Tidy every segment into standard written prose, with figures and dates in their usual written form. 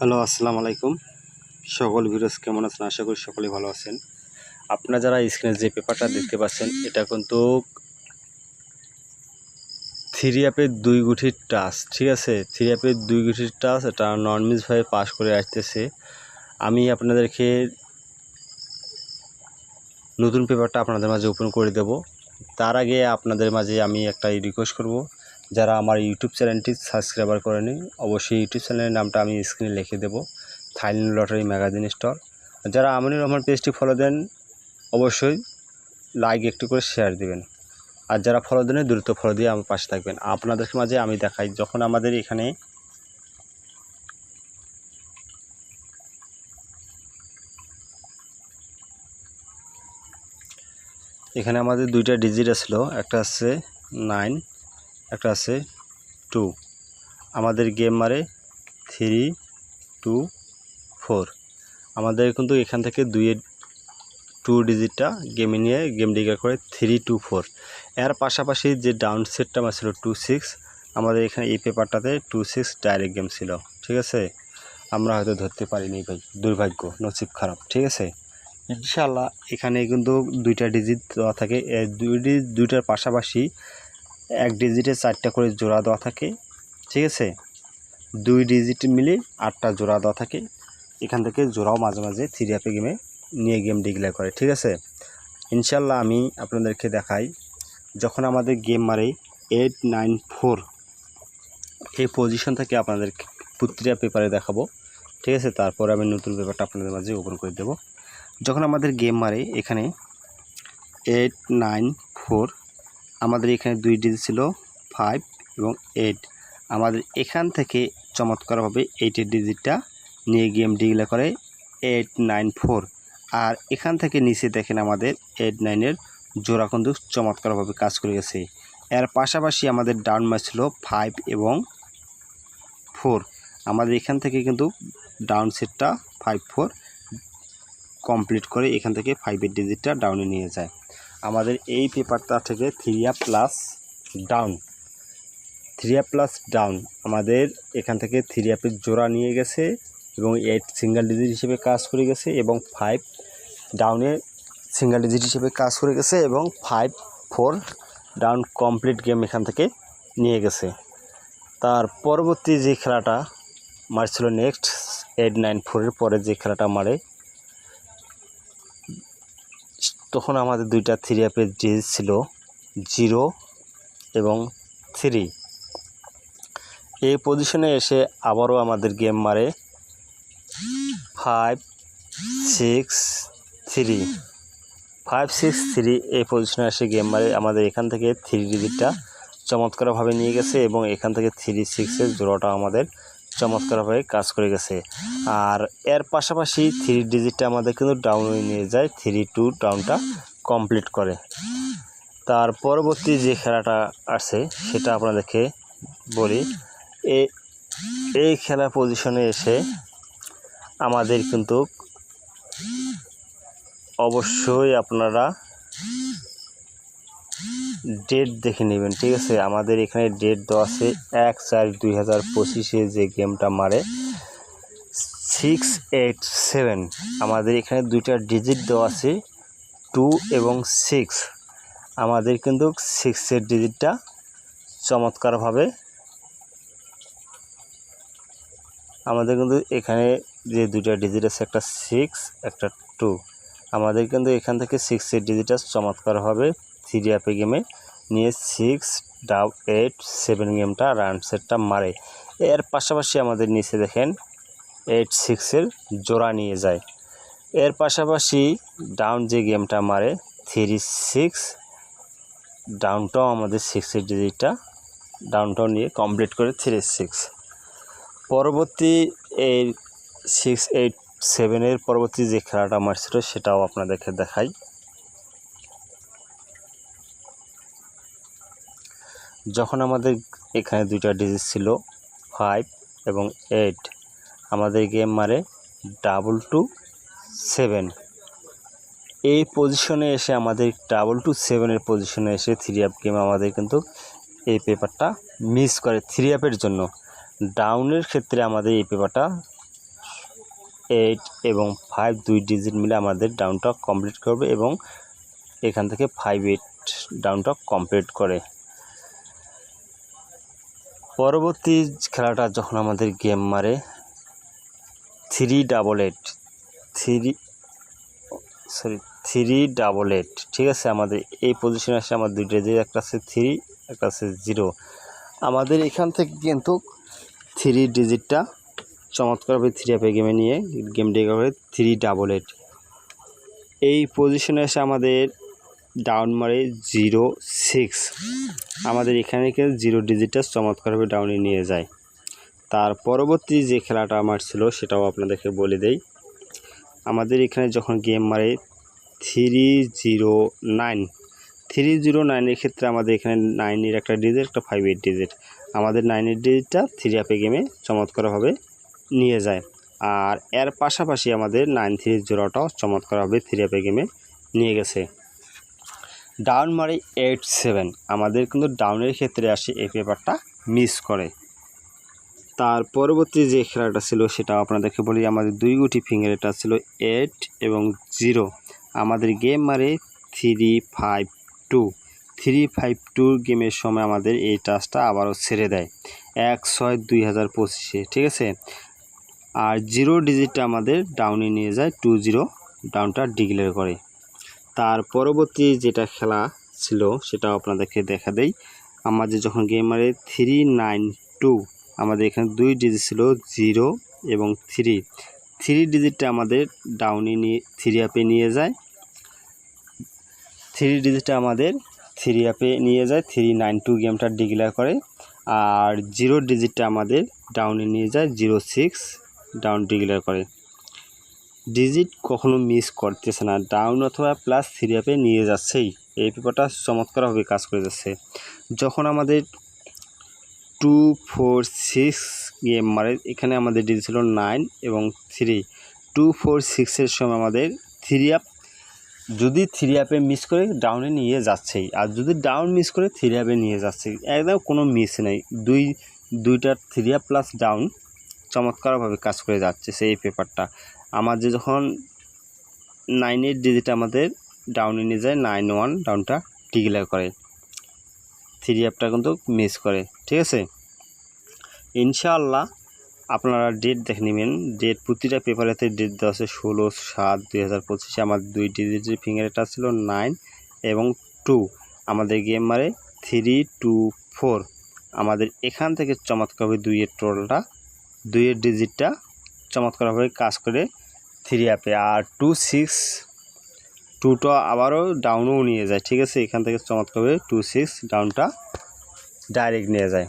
Hello, আসসালামু আলাইকুম। সকল ভিউয়ার্স কেমন আছেন? আশা করি সকলেই ভালো আছেন। আপনারা যারা স্ক্রিনে যে পেপারটা দেখতে পাচ্ছেন, এটা কিন্তু 3 অ্যাপের 2 গুঠির টাচ, ঠিক আছে? 3 অ্যাপের 2 গুঠির টাচ, এটা নন মিসভাবে পাস করে আসতেছে। আমি আপনাদেরকে নতুন পেপারটা আপনাদের মাঝে ওপেন করে দেব। তার আগে আপনাদের মাঝে আমি একটা রিকোয়েস্ট করব, যারা আমার ইউটিউব চ্যানেলটি সাবস্ক্রাইবার করেনি, অবশ্যই ইউটিউব চ্যানেলের নামটা আমি স্ক্রিনে লিখে দেব, থাইল্যান্ড লটারি ম্যাগাজিন স্টল। যারা আমিনুর রহমান পেজটি ফলো দেন, অবশ্যই লাইক একটু করে শেয়ার দিবেন। আর যারা ফলো দেন, দ্রুত ফলো দিয়ে আমার পাশে থাকবেন। আপনাদের মাঝে আমি দেখাই, যখন আমাদের এখানে আমাদের দুইটা ডিজিট আসলো, একটা আছে 9, একটা আছে 2। আমাদের গেম মারে 3, 2, 4। আমাদের কিন্তু এখান থেকে 2 ডিজিটটা গেমে নিয়ে গেম ডিক্লেয়ার করে 3, 2, 4। এর পাশাপাশি যে ডাউন সেটটা আমার ছিল 2, 6। আমাদের এখানে এই পেপারটাতে 2, 6 ডাইরেক্ট গেম ছিল, ঠিক আছে? আমরা হয়তো ধরতে পারিনি ভাই, দুর্ভাগ্য, নসিব খারাপ, ঠিক আছে? ইনশাআল্লাহ এখানে কিন্তু দুইটা ডিজিট দেওয়া থাকে, দুইটার পাশাপাশি এক ডিজিটে 4টা করে জোড়া দেওয়া থাকে, ঠিক আছে? 2 ডিজিট মিলে 8টা জোড়া দেওয়া থাকে। এখান থেকে জোড়াও মাঝে মাঝে 3 অ্যাপে গেমে নিয়ে গেম ডিক্লেয়ার করে, ঠিক আছে? ইনশাআল্লাহ আমি আপনাদেরকে দেখাই, যখন আমাদের গেম মারে 8, 9, 4 এই পজিশন থেকে আপনাদের প্রতিটা পেপারে দেখাবো, ঠিক আছে? তারপরে আমি নতুন পেপারটা আপনাদের মাঝে ওপেন করে দেব। যখন আমাদের গেম মারে এখানে 8, 9, 4, আমাদের এখানে 2 ডিজিট ছিল 5 এবং 8। আমাদের এখান থেকে চমৎকারভাবে 8এর ডিজিটটা নিয়ে গেম ডিক্লেয়ার করে 8, 9, 4। আর এখান থেকে নিচে দেখেন আমাদের 8, 9-এর জোড়া কিন্তু চমৎকারভাবে কাজ করে গেছে। এর পাশাপাশি আমাদের ডাউন ম্যাচ ছিল 5 এবং 4। আমাদের এখান থেকে কিন্তু ডাউন সেটটা 5, 4 কমপ্লিট করে এখান থেকে 5এর ডিজিটটা ডাউনে নিয়ে যায়। আমাদের এই পেপারটা থেকে 3 প্লাস ডাউন আমাদের এখান থেকে 3 অ্যাপের জোড়া নিয়ে গেছে এবং 8 সিঙ্গেল ডিজিট হিসেবে কাজ করে গেছে এবং 5 ডাউনে সিঙ্গেল ডিজিট হিসেবে কাজ করে গেছে এবং 5, 4 ডাউন কমপ্লিট গেম এখান থেকে নিয়ে গেছে। তার পরবর্তী যে খেলাটা মারছিল নেক্সট 8, 9, 4-এর পরে যে খেলাটা মারে, তখন আমাদের দুইটা 3 অ্যাপের ডিজিট ছিল 0 এবং 3। এই পজিশনে এসে আবারও আমাদের গেম মারে 5, 6, 3। 5, 6, 3 এই পজিশনে এসে গেম মারে। আমাদের এখান থেকে 3 ডিজিটটা চমৎকারভাবে নিয়ে গেছে এবং এখান থেকে 3, 6-এর জোড়াটা আমাদের চমৎকারভাবে কাজ করে গেছে। আর এর পাশাপাশি 3 ডিজিটটা আমাদের কিন্তু ডাউনে নিয়ে যায়, 3, 2 ডাউনটা কমপ্লিট করে। তার পরবর্তী যে খেলাটা আছে সেটা আপনাদেরকে বলি। এই খেলা পজিশনে এসে আমাদের কিন্তু অবশ্যই আপনারা ডেট দেখে নেবেন, ঠিক আছে? আমাদের এখানে ডেট দেওয়া আছে 1/4/2025-এ যে গেমটা মারে 6, 8, 7। আমাদের এখানে দুইটা ডিজিট দেওয়া আছে 2 এবং 6। আমাদের কিন্তু 6-এর ডিজিটটা চমৎকারভাবে আমাদের কিন্তু এখানে যে দুইটা ডিজিট আছে, একটা 6, একটা 2। আমাদের কিন্তু এখান থেকে 6-এর ডিজিটটা চমৎকারভাবে 3 অ্যাপে গেমে নিয়ে 6, 8, 7 গেমটা রান সেটটা মারে। এর পাশাপাশি আমাদের নিচে দেখেন 8, 6-এর জোড়া নিয়ে যায়। এর পাশাপাশি ডাউন যে গেমটা মারে 3, 6, ডাউনটাও আমাদের 6-এর ডিজিটটা ডাউনটাও নিয়ে কমপ্লিট করে 3, 6। পরবর্তী এই 6, 8, 7-এর পরবর্তী যে খেলাটা মারছিল সেটাও আপনাদেরকে দেখাই। যখন আমাদের এখানে দুইটা ডিজিট ছিল 5 এবং 8, আমাদের গেম মারে 2, 2, 7। এই পজিশনে এসে আমাদের 2, 2, 7-এর পজিশনে এসে 3 অ্যাপ গেম আমাদের কিন্তু এই পেপারটা মিস করে 3 অ্যাপের জন্য। ডাউনের ক্ষেত্রে আমাদের এই পেপারটা 8 এবং 5 দুই ডিজিট মিলে আমাদের ডাউনটা কমপ্লিট করবে এবং এখান থেকে 5 8 ডাউনটা কমপ্লিট করে। পরবর্তী খেলাটা যখন আমাদের গেম মারে 388 ঠিক আছে। আমাদের এই পজিশনে আসে আমার দুইটা যে একটা আছে 3 একটা আছে 0। আমাদের এখান থেকে কিন্তু 3 ডিজিটটা চমৎকারভাবে 3 আপে গেমে নিয়ে গেম ডেকে করে 388। এই পজিশনে এসে আমাদের ডাউন মারে 06। আমাদের এখানে কিন্তু 0 ডিজিটটা চমৎকারভাবে ডাউনে নিয়ে যায়। তার পরবর্তী যে খেলাটা আমার ছিল সেটাও আপনাদেরকে বলে দেই। আমাদের এখানে যখন গেম মারে 309 এর ক্ষেত্রে আমাদের এখানে 9 এর একটা ডিজিট একটা 5 8 ডিজিট। আমাদের 9 এর ডিজিটটা 3 আপে গেমে চমৎকারভাবে নিয়ে যায়। আর এর পাশাপাশি আমাদের 930টাও চমৎকারভাবে 3 আপে গেমে নিয়ে গেছে। ডাউন মারে 87। আমাদের কিন্তু ডাউনের ক্ষেত্রে আসে এই পেপারটা মিস করে। তার পরবর্তী যে খেলাটা ছিল সেটা আপনাদেরকে বলি। আমাদের 2 গুটি ফিঙ্গার এটা ছিল 8 এবং 0। আমাদের গেম মারে 352 গেমের সময় আমাদের এই টাচটা আবারও ছেড়ে দেয় 1/6/2025। ঠিক আছে। আর 0 ডিজিটটা আমাদের ডাউনে নিয়ে যায় 20 ডাউনটা ডিক্লেয়ার করে। তার পরবর্তী যেটা খেলা ছিল সেটাও আপনাদেরকে দেখা দেই। আমাদের যখন গেম মারে 392 আমাদের এখানে 2 ডিজিট ছিল 0 এবং 3 ডিজিটটা আমাদের ডাউনে নিয়ে 3 আপে নিয়ে যায়। 3 ডিজিটটা আমাদের 3 আপে নিয়ে যায় 392 গেমটা ডিক্লেয়ার করে। আর 0 ডিজিটটা আমাদের ডাউনে নিয়ে যায় 06 ডাউন ডিক্লেয়ার করে। ডিজিট কখনো মিস করতেছে না, ডাউন অথবা প্লাস 3 আপে নিয়ে যাচ্ছেই। এই পেপারটা চমৎকারভাবে কাজ করে যাচ্ছে। যখন আমাদের 246 গেম মারে এখানে আমাদের ডিজিট ছিল 9 এবং 3। 246 এর সময় আমাদের 3 আপ যদি 3 আপে মিস করে ডাউনে নিয়ে যাচ্ছেই, আর যদি ডাউন মিস করে 3 আপে নিয়ে যাচ্ছেই, একদম কোনো মিস নেই। দুইটা 3 আপ প্লাস ডাউন চমৎকারভাবে কাজ করে যাচ্ছে সেই পেপারটা। আমাদের যখন 9 এর ডিজিট আমাদের ডাউনে নিয়ে যায় 91 ডাউনটা ডিক্লেয়ার করে, 3 আপটা কিন্তু মিস করে। ঠিক আছে। ইনশাআল্লাহ আপনারা ডেট দেখে নেবেন। ডেট প্রতিটা পেপারেতে ডেট দেওয়া আছে 16/7/2025। আমার 2 ডিজিটের ফিঙ্গারটা ছিল 9 এবং 2। আমাদের গেম মারে 324। আমাদের এখান থেকে চমৎকারভাবে 2 এর টোটালটা 2 এর ডিজিটটা চমৎকারভাবে কাজ করে 3 আপে। আর 2টা আবারও ডাউনও নিয়ে যায়। ঠিক আছে। এখান থেকে চমৎকারভাবে 26 ডাউনটা ডাইরেক্ট নিয়ে যায়।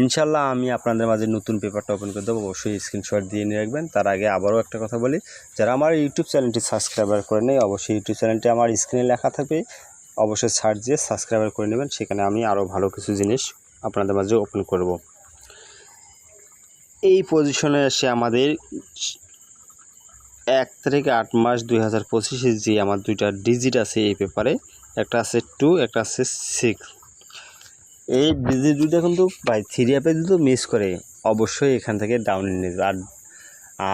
ইনশাল্লাহ আমি আপনাদের মাঝে নতুন পেপারটা ওপেন করে দেবো, অবশ্যই স্ক্রিনশট দিয়ে নিয়ে রাখবেন। তার আগে আবারও একটা কথা বলি, যারা আমার ইউটিউব চ্যানেলটি সাবস্ক্রাইবার করে নেই অবশ্যই ইউটিউব চ্যানেলটি আমার স্ক্রিনে লেখা থাকবে, অবশ্যই সার্চ দিয়ে সাবস্ক্রাইবার করে নেবেন। সেখানে আমি আরও ভালো কিছু জিনিস আপনাদের মাঝে ওপেন করব। এই পজিশনে এসে আমাদের 1 তারিখ 8 মাস 2025 যে আমার 2টা ডিজিট আছে এই পেপারে, একটা আছে 2 একটা আছে 6। এই ডিজিট দুইটা কিন্তু ভাই 3 আপে যদি মিস করে অবশ্যই এখান থেকে ডাউন নিয়ে যাবে।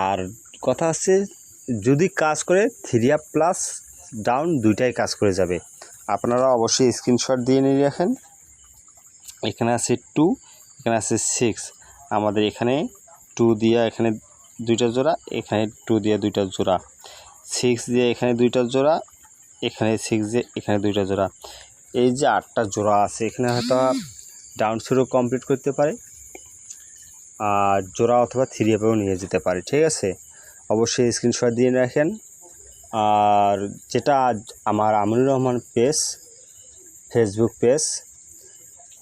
আর কথা আছে যদি কাজ করে 3 আপ প্লাস ডাউন দুইটাই কাজ করে যাবে। আপনারা অবশ্যই স্ক্রিনশট দিয়ে নিয়ে রাখেন। এখানে আছে 2 এখানে আছে 6। আমাদের এখানে 2 দিয়ে এখানে 2টা জোড়া, এখানে 2 দিয়ে 2টা জোড়া, 6 দিয়ে এখানে 2টা জোড়া, এখানে 6 দিয়ে এখানে 2টা জোড়া। এই যে 8টা জোড়া আছে এখানে হয়তো ডাউন শুরু কমপ্লিট করতে পারে, আর জোড়া অথবা 3 আপেও নিয়ে যেতে পারে। ঠিক আছে। অবশ্যই স্ক্রিনশট দিয়ে রাখেন। আর যেটা আমার Aminur Rahman page, Facebook page,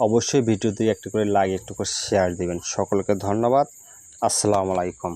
অবশ্যই ভিডিওতে একটা করে লাইক একটু করে শেয়ার দিবেন। সকলকে ধন্যবাদ। আসসালামু আলাইকুম।